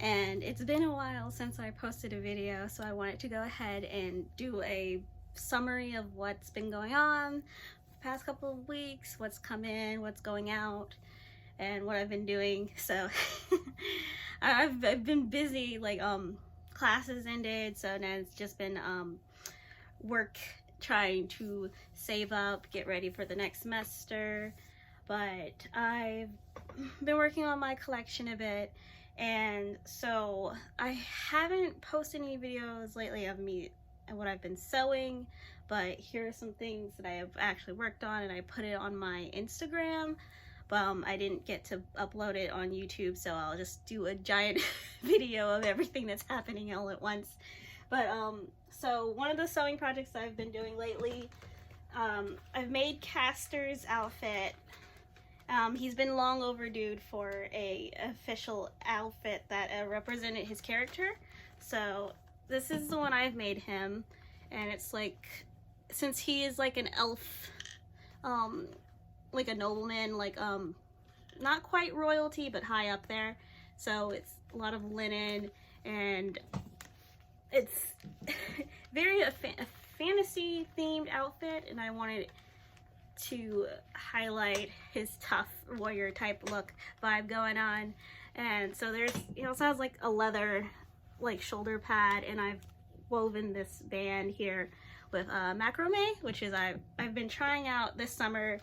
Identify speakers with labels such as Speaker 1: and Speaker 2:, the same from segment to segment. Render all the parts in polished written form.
Speaker 1: And it's been a while since I posted a video, so I wanted to go ahead and do a summary of what's been going on the past couple of weeks, what's come in, what's going out, and what I've been doing. So I've been busy, like classes ended, so now it's just been work, trying to save up, get ready for the next semester. But I've been working on my collection a bit, and so I haven't posted any videos lately of me and what I've been sewing, but here are some things that I have actually worked on, and I put it on my Instagram, but I didn't get to upload it on YouTube, so I'll just do a giant video of everything that's happening all at once. But so one of the sewing projects I've been doing lately, I've made Castor's outfit. He's been long overdue for a official outfit that represented his character. So this is the one I've made him, and it's like, since he is like an elf, like a nobleman, like not quite royalty, but high up there. So it's a lot of linen, and it's very a fantasy themed outfit, and I wanted to highlight his tough warrior type look vibe going on. And so there's, he also has like a leather like shoulder pad, and I've woven this band here with macrame, which is I've been trying out this summer.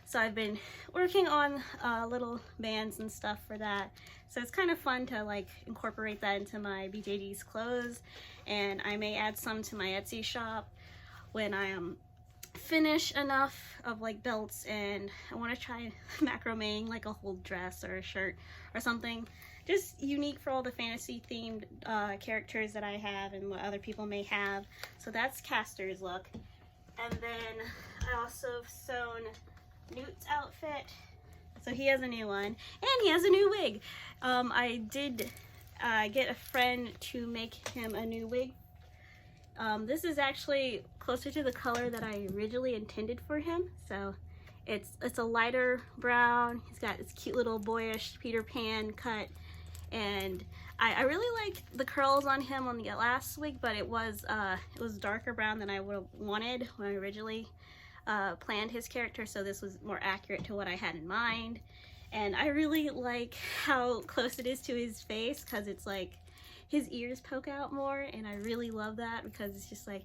Speaker 1: So I've been working on little bands and stuff for that. So it's kind of fun to like incorporate that into my BJD's clothes, and I may add some to my Etsy shop when I finish enough of like belts, and I want to try macrameing like a whole dress or a shirt or something just unique for all the fantasy themed characters that I have and what other people may have. So that's Castor's look. And then I also have sewn Newt's outfit. So he has a new one, and he has a new wig. I did get a friend to make him a new wig. This is actually closer to the color that I originally intended for him. So it's a lighter brown. He's got this cute little boyish Peter Pan cut, and I really like the curls on him on the last wig, but it was darker brown than I would have wanted when I originally planned his character. So this was more accurate to what I had in mind, and I really like how close it is to his face, because it's like his ears poke out more, and I really love that, because it's just like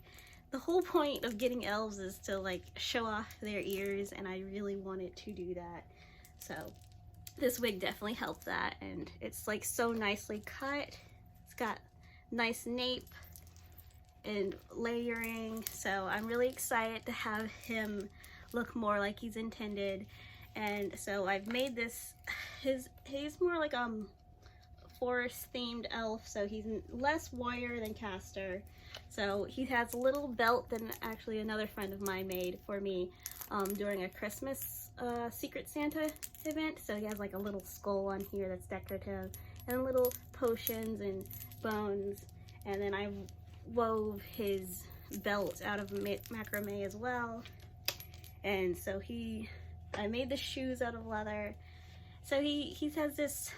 Speaker 1: the whole point of getting elves is to like show off their ears, and I really wanted to do that. So this wig definitely helped that, and it's like so nicely cut. It's got nice nape and layering, so I'm really excited to have him look more like he's intended. And so I've made this, he's more like forest themed elf, so he's less warrior than Castor. So he has a little belt that actually another friend of mine made for me during a Christmas Secret Santa event. So he has like a little skull on here that's decorative, and little potions and bones. And then I wove his belt out of macrame as well. And so I made the shoes out of leather. So he has this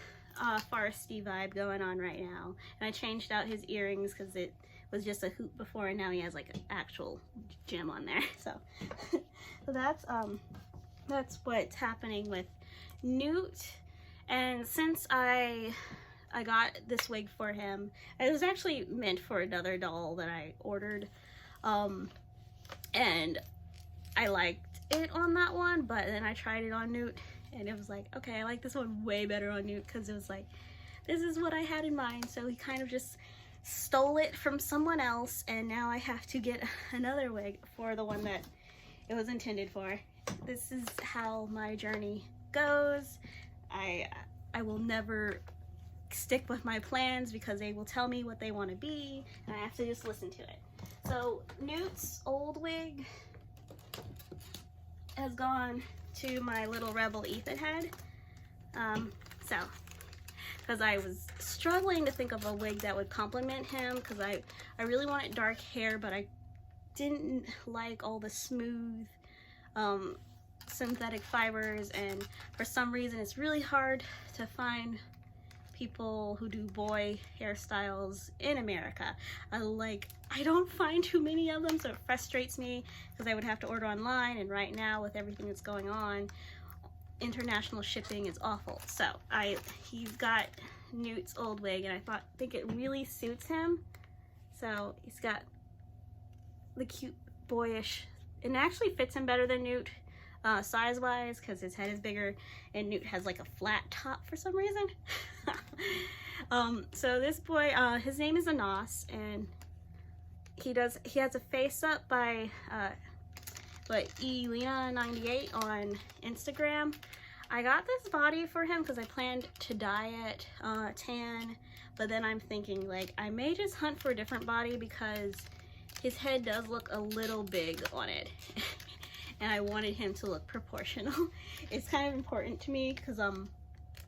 Speaker 1: foresty vibe going on right now, and I changed out his earrings because it was just a hoop before, and now he has like an actual gem on there. So so that's what's happening with Newt. And since I got this wig for him, it was actually meant for another doll that I ordered, and I liked it on that one, but then I tried it on Newt, and it was like, okay, I like this one way better on Newt, because it was like, this is what I had in mind. So he kind of just stole it from someone else, and now I have to get another wig for the one that it was intended for. This is how my journey goes. I will never stick with my plans, because they will tell me what they want to be, and I have to just listen to it. So Newt's old wig has gone to my little rebel Ethan head. Because I was struggling to think of a wig that would complement him, because I really wanted dark hair, but I didn't like all the smooth synthetic fibers, and for some reason it's really hard to find people who do boy hairstyles in America. I don't find too many of them, so it frustrates me because I would have to order online, and right now with everything that's going on, international shipping is awful. So he's got Newt's old wig, and I think it really suits him. So he's got the cute boyish, and it actually fits him better than Newt size wise because his head is bigger and Newt has like a flat top for some reason. So this boy, his name is Anas, and he has a face up by Elena98 on Instagram. I got this body for him because I planned to dye it tan, but then I'm thinking like I may just hunt for a different body because his head does look a little big on it. And I wanted him to look proportional. It's kind of important to me because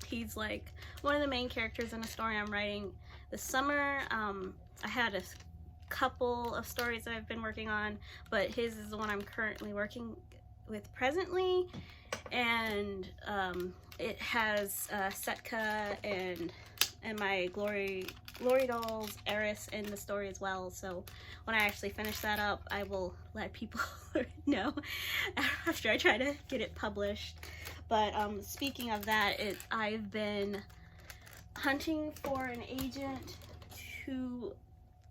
Speaker 1: he's like one of the main characters in a story I'm writing this summer. I had a couple of stories that I've been working on, but his is the one I'm currently working with presently, and it has Setka and my Glory Dolls Eris in the story as well. So when I actually finish that up, I will let people know after I try to get it published. But speaking of that, I've been hunting for an agent to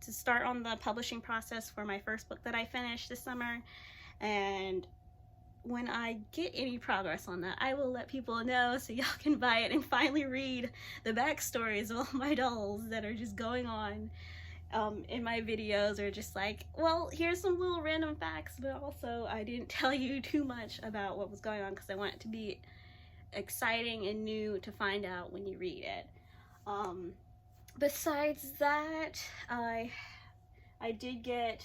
Speaker 1: start on the publishing process for my first book that I finished this summer, and when I get any progress on that, I will let people know so y'all can buy it and finally read the backstories of all my dolls that are just going on in my videos, or just like, well, here's some little random facts, but also I didn't tell you too much about what was going on because I want it to be exciting and new to find out when you read it. Besides that, I did get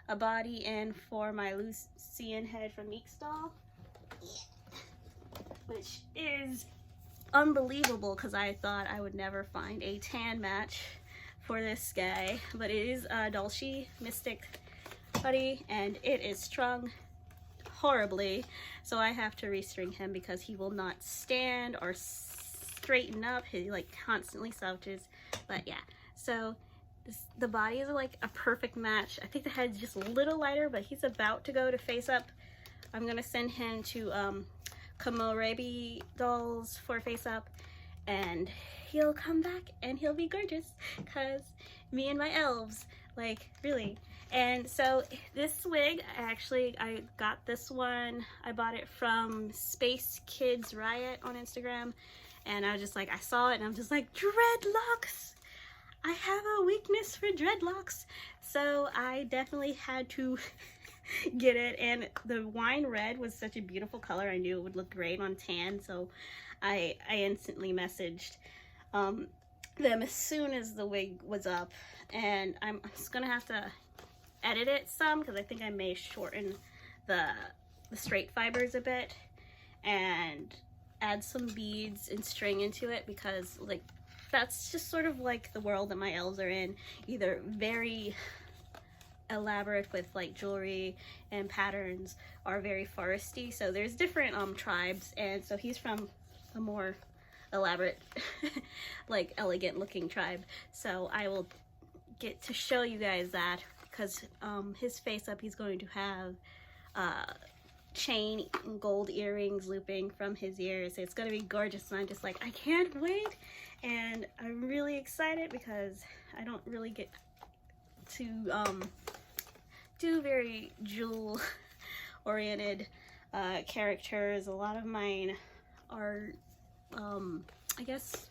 Speaker 1: a body in for my Lucian head from Meek's doll, which is unbelievable because I thought I would never find a tan match for this guy, but it is a Dulce Mystic buddy, and it is strung horribly, so I have to restring him because he will not stand or straighten up. He like constantly slouches. But yeah, so the body is like a perfect match. I think the head's just a little lighter, but he's about to go to Faceup. I'm gonna send him to Komorebi Dolls for Faceup, and he'll come back and he'll be gorgeous because me and my elves, like, really. And so this wig, I got this one. I bought it from Space Kids Riot on Instagram, and I was just like, I saw it and I'm just like, dreadlocks! I have a weakness for dreadlocks. So I definitely had to get it, and the wine red was such a beautiful color. I knew it would look great on tan, so I instantly messaged them as soon as the wig was up, and I'm just gonna have to edit it some because I think I may shorten the straight fibers a bit and add some beads and string into it, because like that's just sort of like the world that my elves are in, either very elaborate with like jewelry and patterns, or very foresty. So there's different tribes, and so he's from a more elaborate like elegant looking tribe. So I will get to show you guys that, because his face up, he's going to have chain and gold earrings looping from his ears. It's gonna be gorgeous, and I'm just like, I can't wait. And I'm really excited because I don't really get to do very jewel oriented characters. A lot of mine are I guess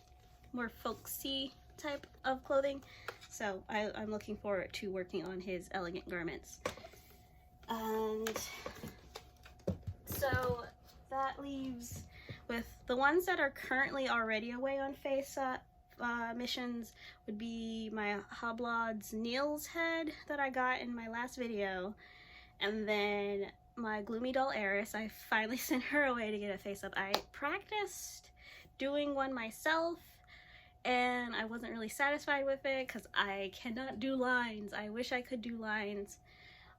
Speaker 1: more folksy type of clothing, so I'm looking forward to working on his elegant garments. And so that leaves with the ones that are currently already away on Faceup missions would be my Hoblods Neil's head that I got in my last video, and then my Gloomy Doll Eris. I finally sent her away to get a Faceup. I practiced doing one myself and I wasn't really satisfied with it because I cannot do lines. I wish I could do lines,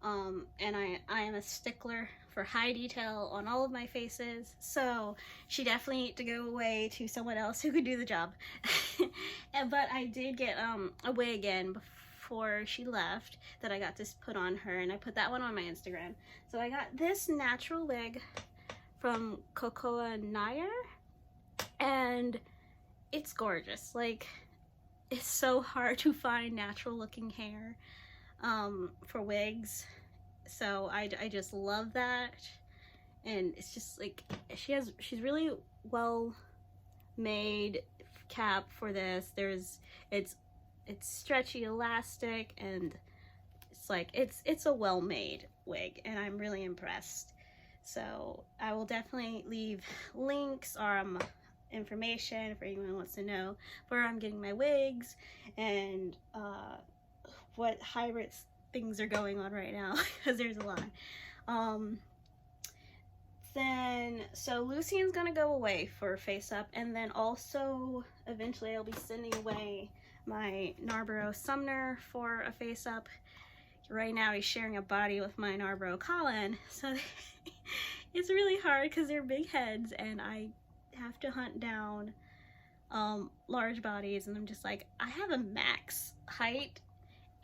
Speaker 1: and I am a stickler for high detail on all of my faces, so she definitely needs to go away to someone else who could do the job. But I did get a wig again before she left that I got to put on her, and I put that one on my Instagram. So I got this natural wig from Cocoa Nair, and it's gorgeous. Like, it's so hard to find natural looking hair for wigs, so I just love that. And it's just like, she's really well made cap for this. It's stretchy, elastic, and it's like it's a well made wig, and I'm really impressed. So I will definitely leave links or information for anyone who wants to know where I'm getting my wigs and what hybrid things are going on right now, because there's a lot. Then, so Lucian's gonna go away for Faceup, and then also eventually I'll be sending away my Narborough Sumner for a Faceup. Right now he's sharing a body with my Narborough Colin, so it's really hard because they're big heads, and I have to hunt down large bodies, and I'm just like, I have a max height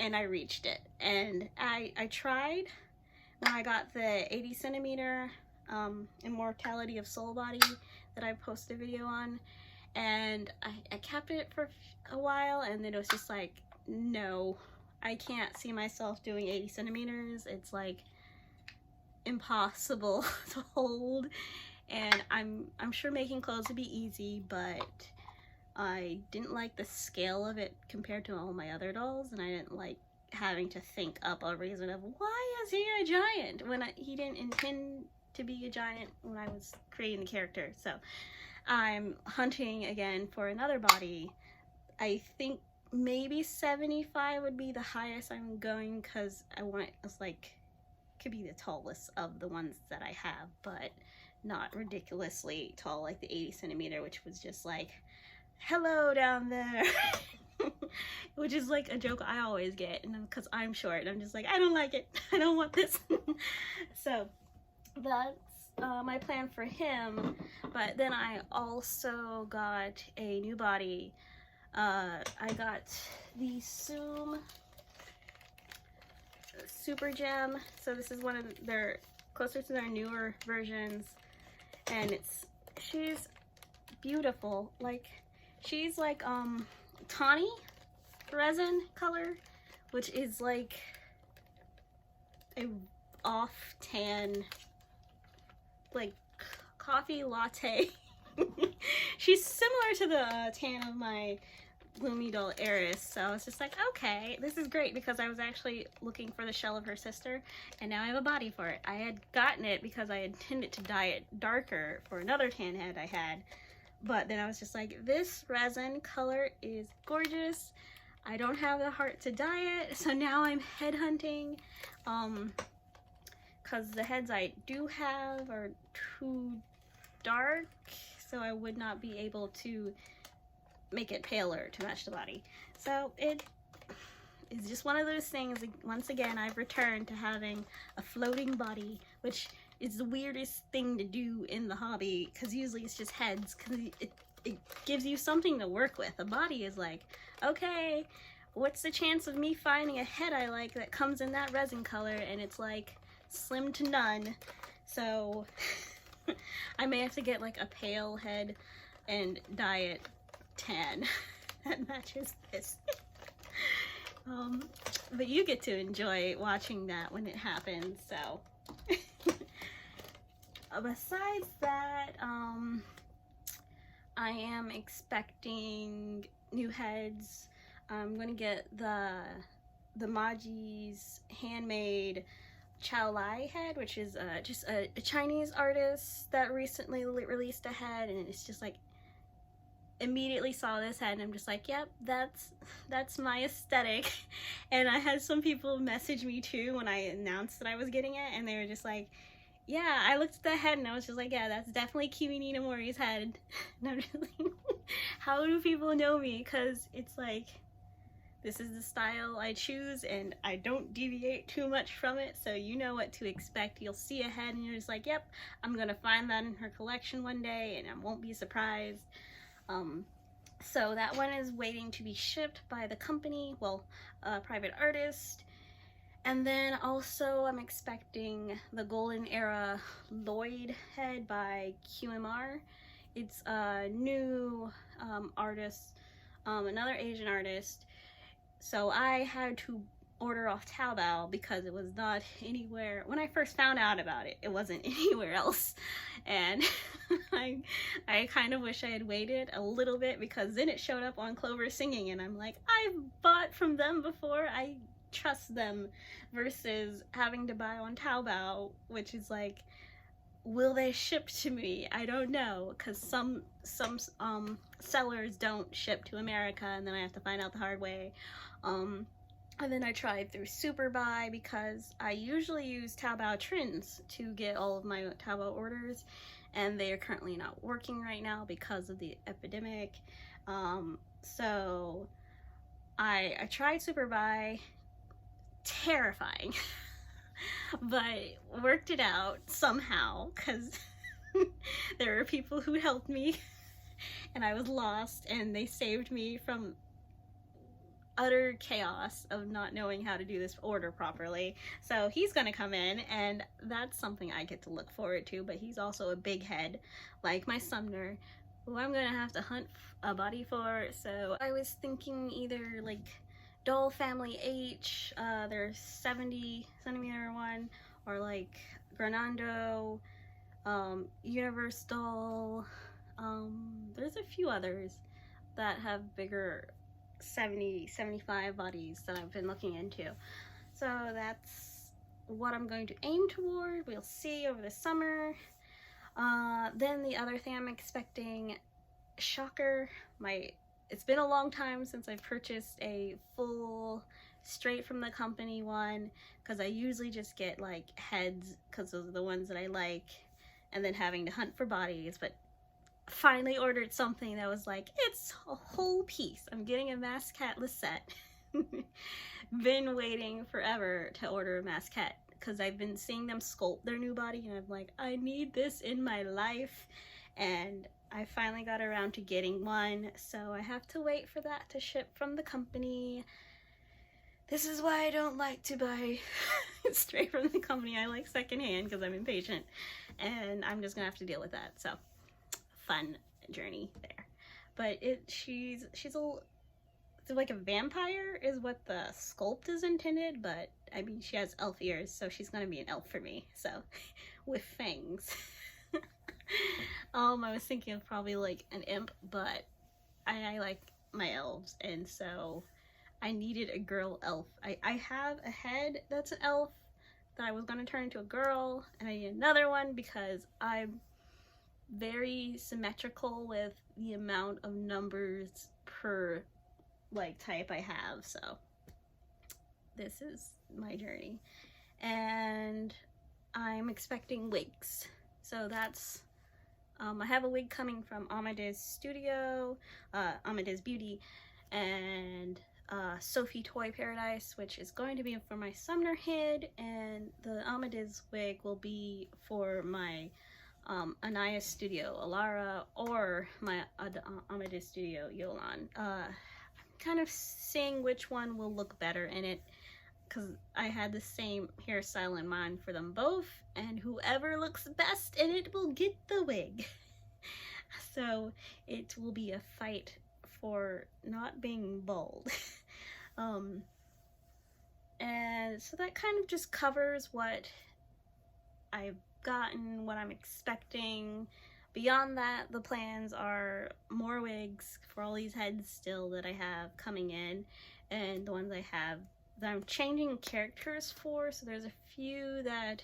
Speaker 1: and I reached it. And I tried when I got the 80 centimeter Immortality of Soul body that I posted a video on, and I kept it for a while, and then it was just like, no, I can't see myself doing 80 centimeters. It's like impossible to hold. And I'm sure making clothes would be easy, but I didn't like the scale of it compared to all my other dolls, and I didn't like having to think up a reason of why is he a giant when he didn't intend to be a giant when I was creating the character. So I'm hunting again for another body. I think maybe 75 would be the highest I'm going, because I want it as like, could be the tallest of the ones that I have, but not ridiculously tall like the 80 centimeter, which was just like, hello down there. Which is like a joke I always get, and because I'm short, and I'm just like, I don't like it, I don't want this. So that's my plan for him. But then I also got a new body. I got the Zoom Super Gem. So this is one of their closer to their newer versions, and she's beautiful. Like, she's like tawny resin color, which is like a off tan, like coffee latte. She's similar to the tan of my Gloomy Doll Eris, so I was just like, okay, this is great, because I was actually looking for the shell of her sister, and now I have a body for it. I had gotten it because I intended to dye it darker for another tan head I had, but then I was just like, this resin color is gorgeous. I don't have the heart to dye it, so now I'm head hunting, because the heads I do have are too dark, so I would not be able to make it paler to match the body. So it is just one of those things. Once again, I've returned to having a floating body, which is the weirdest thing to do in the hobby, because usually it's just heads, because it gives you something to work with. A body is like, okay, what's the chance of me finding a head I like that comes in that resin color? And it's like slim to none. So I may have to get like a pale head and dye it tan that matches this. But you get to enjoy watching that when it happens. So besides that, I am expecting new heads. I'm gonna get the Maji's handmade Chow Lai head, which is just a Chinese artist that recently released a head, and it's just like, immediately saw this head and I'm just like, yep, that's my aesthetic. And I had some people message me too when I announced that I was getting it, and they were just like, yeah, I looked at the head and I was just like, yeah, that's definitely Kiwi Nina Mori's head. And I'm just like, how do people know me? Because it's like this is the style I choose and I don't deviate too much from it, so you know what to expect. You'll see ahead and you're just like, yep, I'm gonna find that in her collection one day and I won't be surprised. So that one is waiting to be shipped by the company, well, private artist. And then also I'm expecting the Golden Era Lloyd head by QMR. It's a new artist, another Asian artist. So I had to order off Taobao because it was not anywhere. When I first found out about it, it wasn't anywhere else. And I kind of wish I had waited a little bit, because then it showed up on Clover Singing and I'm like, I've bought from them before, I trust them, versus having to buy on Taobao, which is like, will they ship to me? I don't know, because some sellers don't ship to America, and then I have to find out the hard way. And then I tried through Superbuy, because I usually use Taobao Trends to get all of my Taobao orders, and they are currently not working right now because of the epidemic. So I tried Superbuy, terrifying, but worked it out somehow, because there were people who helped me and I was lost, and they saved me from utter chaos of not knowing how to do this order properly. So he's gonna come in, and that's something I get to look forward to. But he's also a big head like my Sumner, who I'm gonna have to hunt a body for. So I was thinking either like Doll Family H, their 70 centimeter one, or like Granando, Universe Doll. There's a few others that have bigger 70, 75 bodies that I've been looking into. So that's what I'm going to aim toward. We'll see over the summer. Then the other thing I'm expecting, shocker, it's been a long time since I've purchased a full straight from the company one, because I usually just get like heads because those are the ones that I like, and then having to hunt for bodies. But finally ordered something that was like, it's a whole piece. I'm getting a Mascat Lisette. Been waiting forever to order a Mascat, because I've been seeing them sculpt their new body and I'm like, I need this in my life. And I finally got around to getting one, so I have to wait for that to ship from the company. This is why I don't like to buy straight from the company. I like secondhand because I'm impatient, and I'm just gonna have to deal with that. So fun journey there. But she's like a vampire is what the sculpt is intended, but I mean, she has elf ears, so she's gonna be an elf for me, so with fangs. I was thinking of probably like an imp, but I like my elves, and so I needed a girl elf. I have a head that's an elf that I was gonna turn into a girl, and I need another one because I'm very symmetrical with the amount of numbers per like type I have. So this is my journey, and I'm expecting wigs. So that's I have a wig coming from Amadeus Studio, Amadeus Beauty, and Sophie Toy Paradise, which is going to be for my Sumner head, and the Amadeus wig will be for my Anaya Studio Alara, or my Amadeus Studio Yolan. I'm kind of seeing which one will look better in it, because I had the same hairstyle in mind for them both, and whoever looks best in it will get the wig. So it will be a fight for not being bald. And so that kind of just covers what I've gotten, what I'm expecting. Beyond that, the plans are more wigs for all these heads still that I have coming in, and the ones I have that I'm changing characters for. So there's a few that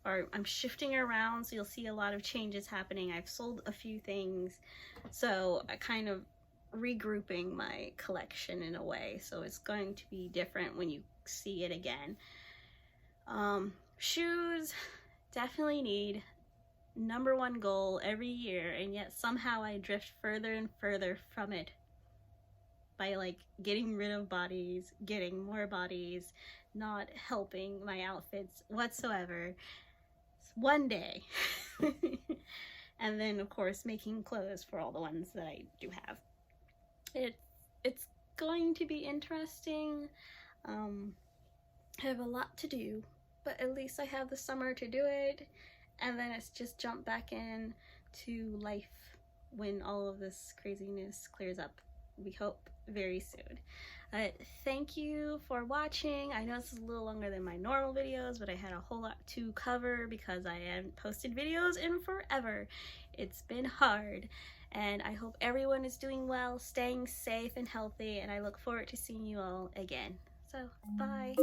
Speaker 1: I'm shifting around, so you'll see a lot of changes happening. I've sold a few things, so I kind of regrouping my collection in a way, so it's going to be different when you see it again. Shoes definitely need #1 goal every year, and yet somehow I drift further and further from it by like getting rid of bodies, getting more bodies, not helping my outfits whatsoever. One day. And then of course making clothes for all the ones that I do have. It's going to be interesting. I have a lot to do, but at least I have the summer to do it, and then it's just jump back in to life when all of this craziness clears up. We hope very soon. Thank you for watching. I know this is a little longer than my normal videos, but I had a whole lot to cover because I haven't posted videos in forever. It's been hard, and I hope everyone is doing well, staying safe and healthy, and I look forward to seeing you all again. So, bye.